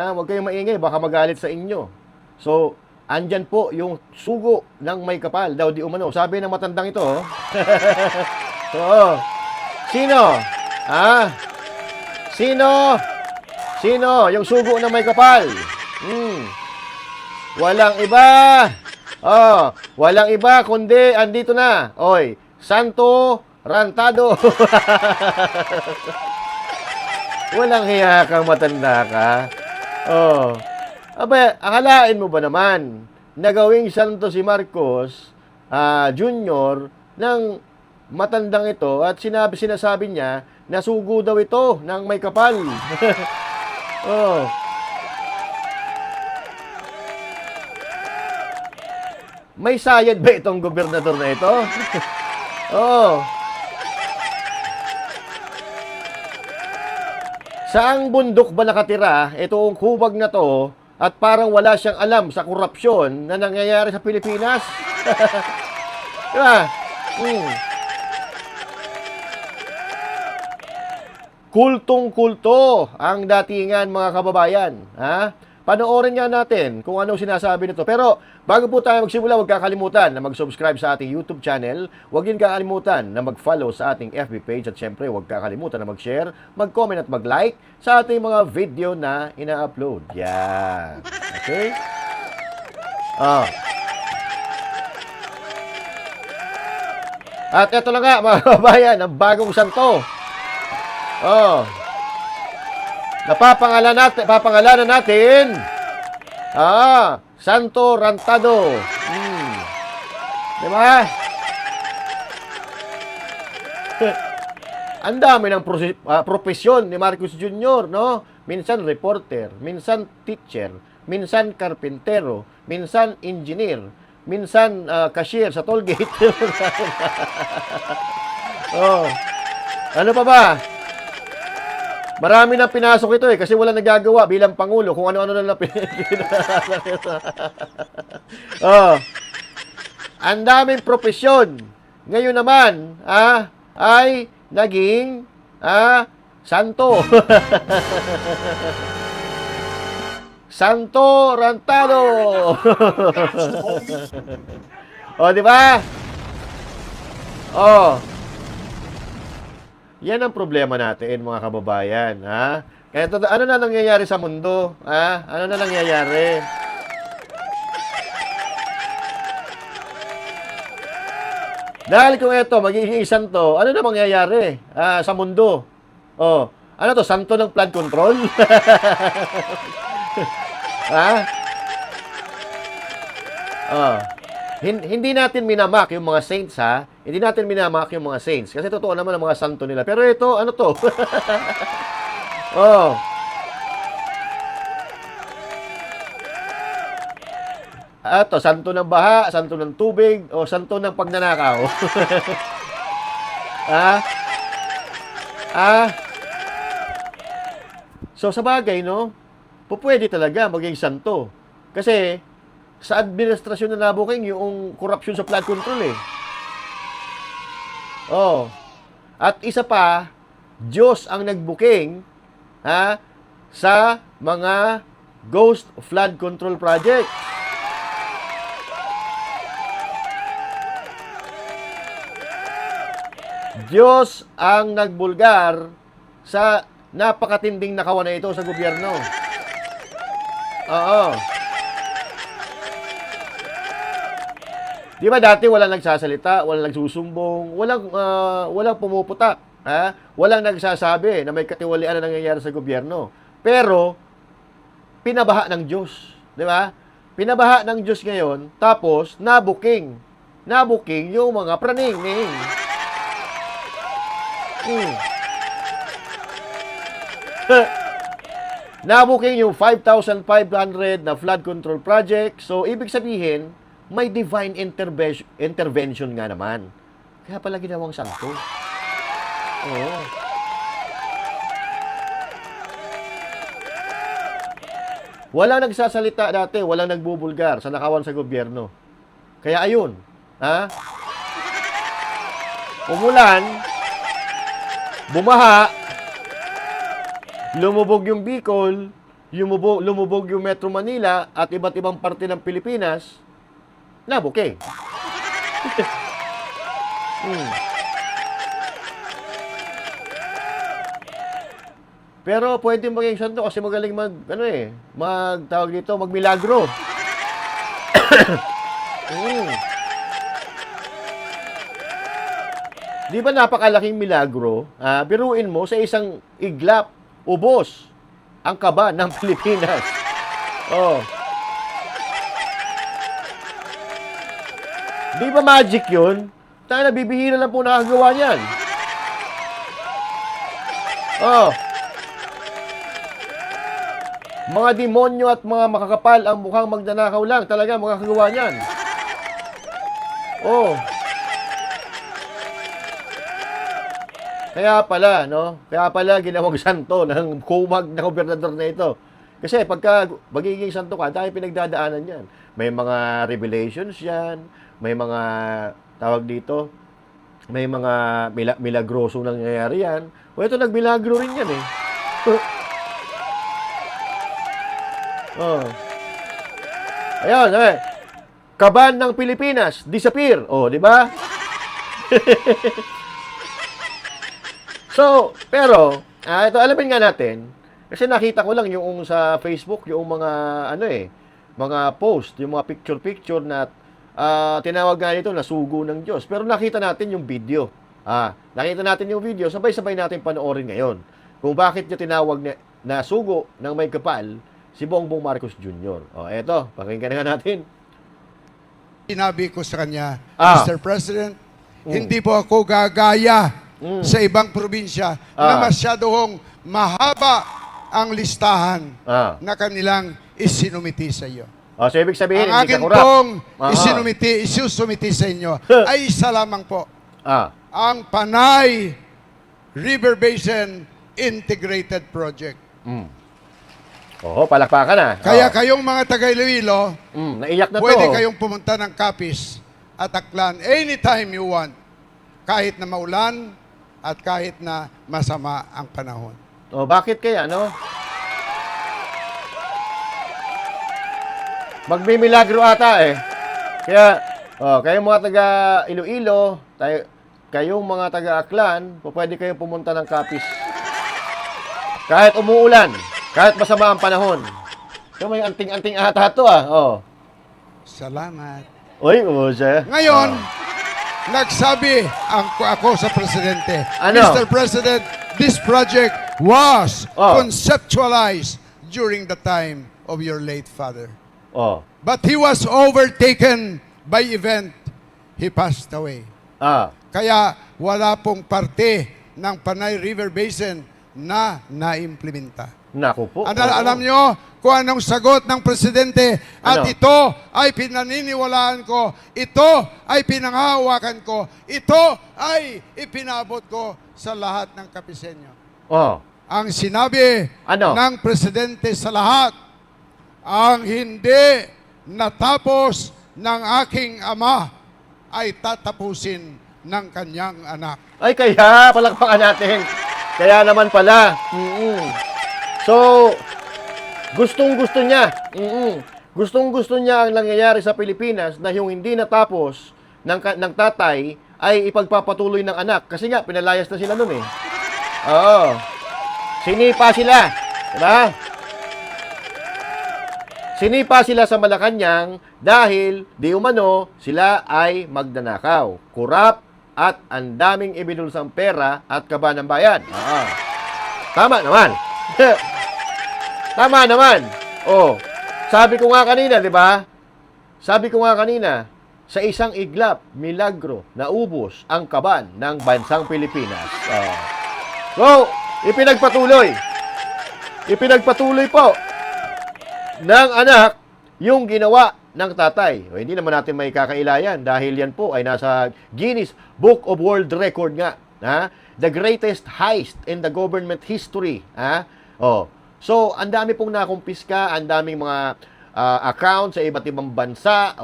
Huwag kayong maingay, baka magalit sa inyo. So, andyan po yung sugo ng may kapal daw di umano. Sabi ng matandang ito, oh. So, sino? Sino? Sino? Yung sugo ng may kapal. Walang iba. Walang iba kundi andito na. Oy, Santo Rantado. Walang hiya kang matanda ka. Akalain mo ba naman na gawing santo si Marcos Jr. ng matandang ito at sinasabi niya na sugo daw ito ng may kapal. May sayad ba itong gobernador na ito? Saang bundok ba nakatira itong kubag na to at parang wala siyang alam sa korupsyon na nangyayari sa Pilipinas? Diba? Kultong-kulto ang datingan mga kababayan. Panoorin nga natin kung ano sinasabi nito. Pero bago po tayo magsimula, huwag kakalimutan na mag-subscribe sa ating YouTube channel. Huwag din kakalimutan na mag-follow sa ating FB page. At syempre, huwag kakalimutan na mag-share, mag-comment at mag-like sa ating mga video na ina-upload. Yan. Okay? At ito na nga, mga kababayan, ang bagong santo. Papangalanan natin Santo Rantado. Diba? Ang dami ng profesyon ni Marcos Jr., no? Minsan reporter, minsan teacher, minsan karpintero, minsan engineer, minsan cashier sa toll gate. Ano pa ba? Marami nang pinasok ito kasi wala nagagawa bilang Pangulo kung ano-ano na ang daming profesyon. Ngayon naman, ay naging santo. Santo Rantado. Di ba? Yan ang problema natin, mga kababayan, Kaya ano na nangyayari sa mundo, Ano na nangyayari? Dahil kung ito, magiging santo, ano na mangyayari sa mundo? Ano to, santo ng flood control? Hindi natin minamak yung mga saints, Hindi natin minamak yung mga saints. Kasi totoo naman ang mga santo nila. Pero ito, ano to? Ito, santo ng baha, santo ng tubig, o santo ng pagnanakaw. So, sa bagay, no? Pwede talaga maging santo. Kasi, sa administrasyon na nabuking yung korupsyon sa flood control At isa pa, Diyos ang nagbuking sa mga ghost flood control project. Diyos ang nagbulgar sa napakatinding nakawan na ito sa gobyerno. Di ba dati walang nagsasalita, walang nagsusumbong, walang pumuputak, walang nagsasabi na may katiwalian na nangyayari sa gobyerno. Pero pinabaha ng Diyos, di ba? Pinabaha ng Diyos ngayon, tapos nabuking yung mga praning. Nabuking yung 5,500 na flood control project. So ibig sabihin, may divine intervention nga naman. Kaya pala ginawang santo. Walang nagsasalita dati, walang nagbubulgar sa nakawan sa gobyerno. Kaya ayun, umulan, bumaha, lumubog yung Bicol, lumubog yung Metro Manila at iba't ibang parte ng Pilipinas, nabuke. Pero pwede maging santo kasi magaling tawag dito, magmilagro. Di ba napakalaking milagro? Biruin mo sa isang iglap, ubos ang kaba ng Pilipinas. Oh. Di ba magic yun? Tayo nabibihira lang po nakagawa niyan. Oh. Mga demonyo at mga makakapal ang mukhang magnanakaw lang. Talaga makakagawa niyan. Oh. Kaya pala ginawang santo ng kumag na gobernador na ito. Kasi pagka magiging santo ka, dahil pinagdadaanan yan. May mga revelations yan, may mga tawag dito, may mga milagroso nangyayari yan. O ito, nagmilagro rin yan eh. Oh. Ayun, kaban ng Pilipinas, disappear. Oh, di ba? So, pero, ito, alamin nga natin, kasi nakita ko lang yung sa Facebook, yung mga, mga post, yung mga picture-picture na tinawag nga nito na sugo ng Diyos. Pero nakita natin yung video. Nakita natin yung video, sabay-sabay natin panoorin ngayon. Kung bakit niya tinawag na sugo ng may kapal, si Bongbong Marcos Jr. Eto, pakinggan nga natin. Sinabi ko sa kanya, Mr. President, hindi po ako gagaya sa ibang probinsya na masyadong mahaba ang listahan na kanilang isinumiti sa iyo. So ibig sabihin, ang akin pong isusumiti sa inyo ay isa lamang po. Ang Panay River Basin Integrated Project. Palakpakan na. Kaya kayong mga taga-Iloilo, naiyak na pwede to. kayong pumunta ng Capiz at Aklan anytime you want. Kahit na maulan at kahit na masama ang panahon. Bakit kaya, no? Magmimilagro ata eh. Kaya, kayong mga taga Iloilo, kayong mga taga Aklan, pwede kayong pumunta ng Capiz. Kahit umuulan, kahit masama ang panahon. So, may anting-anting ata to Salamat. Uy, siya. Ngayon, nagsabi ako sa Presidente, Ano? Mr. President, this project was conceptualized during the time of your late father. But he was overtaken by event. He passed away. Kaya wala pong parte ng Panay River Basin na naimplementa. Naku po. Alam nyo kung anong sagot ng Presidente at ito ay pinaniniwalaan ko, ito ay pinanghahawakan ko, ito ay ipinabot ko sa lahat ng Kapisenyo. Ang sinabi ng Presidente sa lahat, ang hindi natapos ng aking ama ay tatapusin ng kanyang anak. Ay, kaya palakpakan natin. Kaya naman pala. So, gustong-gusto niya. Gustong-gusto niya ang nangyayari sa Pilipinas na yung hindi natapos ng tatay ay ipagpapatuloy ng anak. Kasi nga, pinalayas na sila nun eh. Sinipa sila. Diba? Sinipa sila sa Malacanang dahil di umano sila ay magnanakaw, kurap, at ang daming ibinulsang pera at kaba ng bayan. Tama naman. Tama naman. Sabi ko nga kanina, di ba? Sabi ko nga kanina, sa isang iglap, milagro, naubos ang kaban ng bansang Pilipinas. So, ipinagpatuloy po ng anak yung ginawa ng tatay. Hindi naman natin may kakailayan dahil yan po ay nasa Guinness Book of World Record nga. The greatest heist in the government history. So, ang dami pong nakumpiska, ang daming mga accounts sa iba't ibang bansa.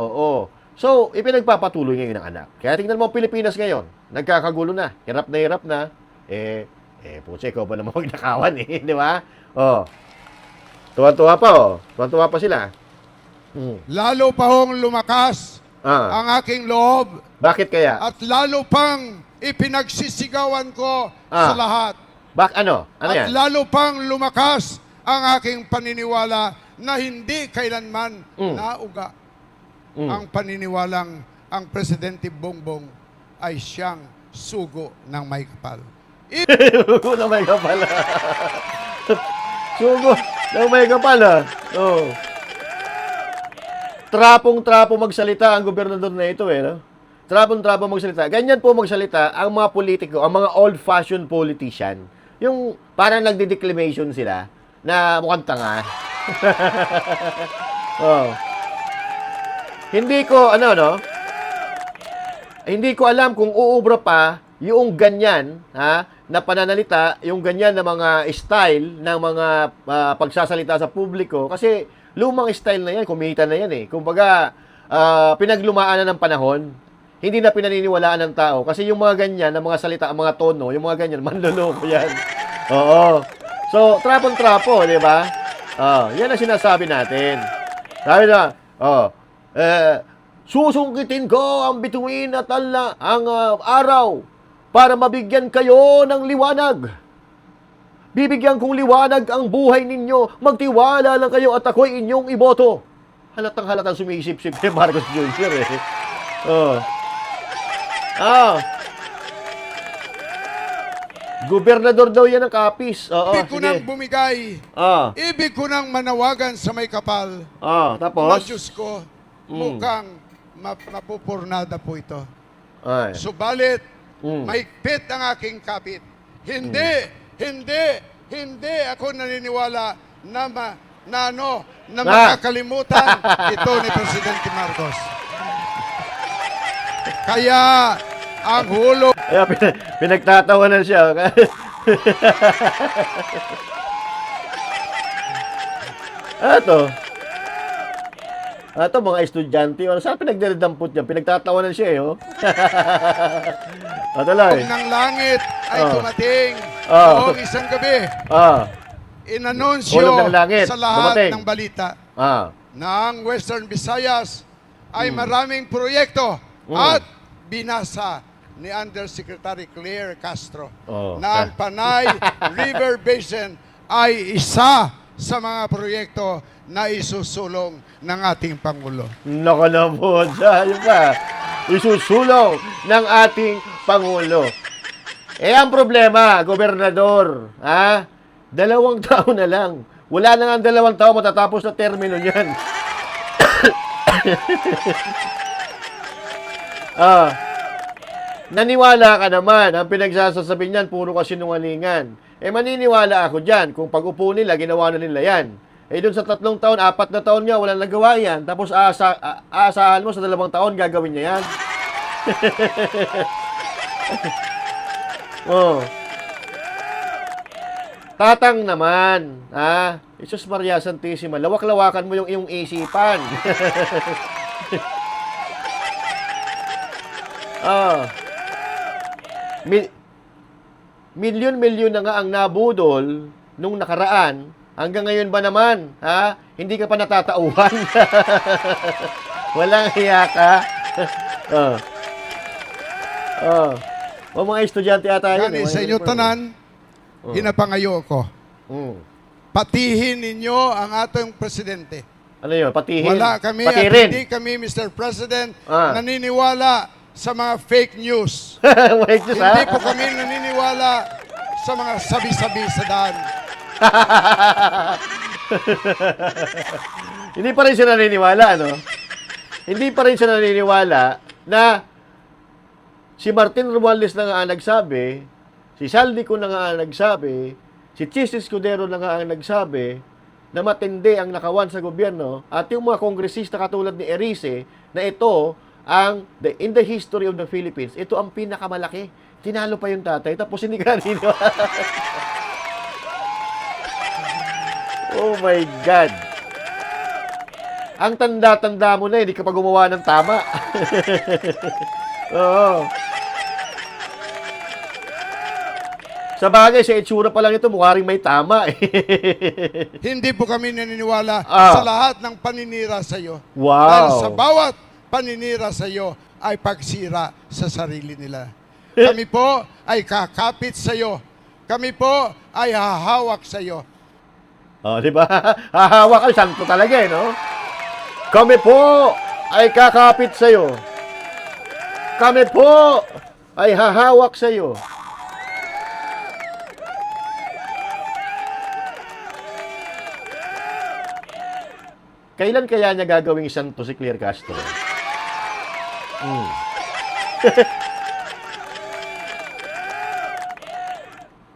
So, ipinagpapatuloy ngayon ng anak. Kaya tingnan mo ang Pilipinas ngayon. Nagkakagulo na. Hirap na hirap na. Putse, ikaw ba naman magnakawan eh. Di ba? Tuwa-tuwa pa, oh. Tuwa-tuwa pa sila. Lalo pa hong lumakas Ah. ang aking loob Bakit kaya? at lalo pang ipinagsisigawan ko sa lahat. Ano? Ano At yan? lalo pang lumakas ang aking paniniwala na hindi kailanman nauga ang paniniwalang ang Presidente Bongbong ay siyang sugo ng may kapal. Sugo na may kapal. Sugo na may kapal, ah. Oh. Trapong-trapo magsalita ang gobernador na ito, eh, no? Trapong-trapo magsalita. Ganyan po magsalita ang mga politiko, ang mga old-fashioned politician. Yung parang nagdi-declamation sila na mukhang tanga. Oh. Hindi ko, hindi ko alam kung uubra pa yung ganyan, na pananalita, yung ganyan na mga style ng mga pagsasalita sa publiko. Kasi lumang style na yan, kumita na yan eh. Kumbaga, pinaglumaan na ng panahon, hindi na pinaniniwalaan ng tao. Kasi yung mga ganyan, na mga salita, mga tono, yung mga ganyan, manloloko yan. Oo. So, trapon-trapo, di ba? Yan ang sinasabi natin. Sabi na, susungkitin ko ang bituin at ang araw para mabigyan kayo ng liwanag. Bibigyan kong liwanag ang buhay ninyo. Magtiwala lang kayo at ako'y inyong iboto. Halatang sumisip-sip ni Marcos Jr. eh. Gobernador daw yan ng Capiz. Ibig ko nang bumigay. Ibig ko nang manawagan sa may kapal. Tapos? Diyos ko, mukhang mapupurnada po ito. Ay. Subalit, mahigpit ang aking kapit. Hindi ako naniniwala na makakalimutan ito ni Presidente Marcos. Kaya, ang hulog pinagtatawanan siya. Ito, mga estudyante. Saan pinagdadampot niya? Pinagtatawanan siya eh, oh. Tuloy. ng langit ay dumating noong isang gabi. Inanunsyo Hulog ng langit, sa lahat dumating. ng balita Ah. ng Western Visayas ay maraming proyekto at binasa ni Undersecretary Claire Castro na ang Panay River Basin ay isa sa mga proyekto na isusulong ng ating Pangulo. Naka na po siya. Yun pa. Isusulong ng ating Pangulo. Ang problema, gobernador, 2 taon na lang. Wala na nga 2 taon, matatapos na termino niyan. Naniwala ka naman, ang pinagsasasabi niyan, puro kasinungalingan. Maniniwala ako dyan, kung pag-upo nila, ginawa na nila yan. Doon sa 3 taon, 4 na taon niya, walang nagawa yan. Tapos aasahan mo sa 2 taon, gagawin niya yan. Tatang naman, Jesus Maria Santissima, lawak-lawakan mo yung iyong isipan. Milyon-milyon na nga ang nabudol nung nakaraan. Hanggang ngayon ba naman, hindi ka pa natatauhan? Walang hiya ka? O mga estudyante ata yun. Gani sa inyo tanan, hinapangayo ko. Patihin ninyo ang atong presidente. Ano yun? Patihin? Wala kami at Patirin. hindi kami, Mr. President, naniniwala sa mga fake news. Wait, just, Hindi po kami naniniwala sa mga sabi-sabi sa daan. Hindi pa rin siya naniniwala, no? Hindi pa rin siya naniniwala na si Martin Romualdez na nga ang nagsabi, si Saldico na nga ang nagsabi, si Chis Escudero na nga ang nagsabi na matindi ang nakawan sa gobyerno at yung mga kongresista katulad ni Erice na ito in the history of the Philippines, ito ang pinakamalaki. Tinalo pa yung tatay, tapos hindi ka naniniwala. Oh my God. Ang tanda-tanda mo na, hindi ka pa gumawa ng tama. Oo. Sa bagay, sa itsura pa lang ito, mukha rin may tama eh. Hindi po kami naniniwala Ah. sa lahat ng paninira sa iyo. Wow. Dahil sa bawat paninira sa iyo ay pagsira sa sarili nila. Kami po ay kakapit sa iyo. Kami po ay hahawak sa iyo. Oh, di ba? Hahawak ka, santo talaga eh, no? Kami po ay kakapit sa iyo. Kami po ay hahawak sa iyo. Kailan kaya niya gagawing santo si Claire Castro? Hmm.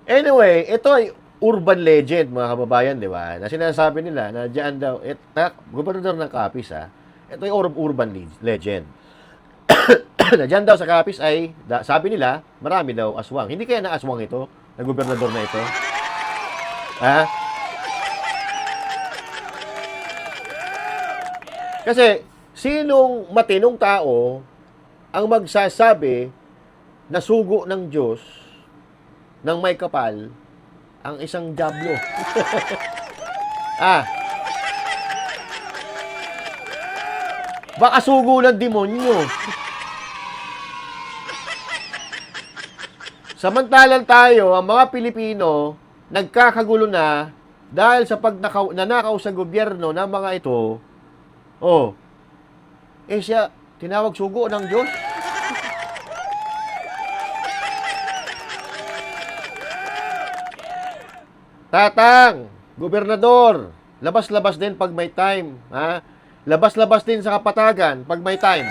Anyway, ito ay urban legend, mga kababayan, di ba? Na sinasabi nila na diyan daw, gobernador ng Capiz, ito ay urban legend. Na diyan daw sa Capiz ay, sabi nila, marami daw aswang. Hindi kaya na aswang ito, na gobernador na ito? Ha? Kasi, sinong matinong tao ang magsasabi na sugo ng Diyos ng may kapal ang isang diablo? Baka sugo ng demonyo. Samantalang tayo, ang mga Pilipino, nagkakagulo na dahil sa nanakaw sa gobyerno ng mga ito. Oh, siya, tinawag sugo ng Diyos. Tatang, gobernador, labas-labas din pag may time, ha? Labas-labas din sa kapatagan pag may time.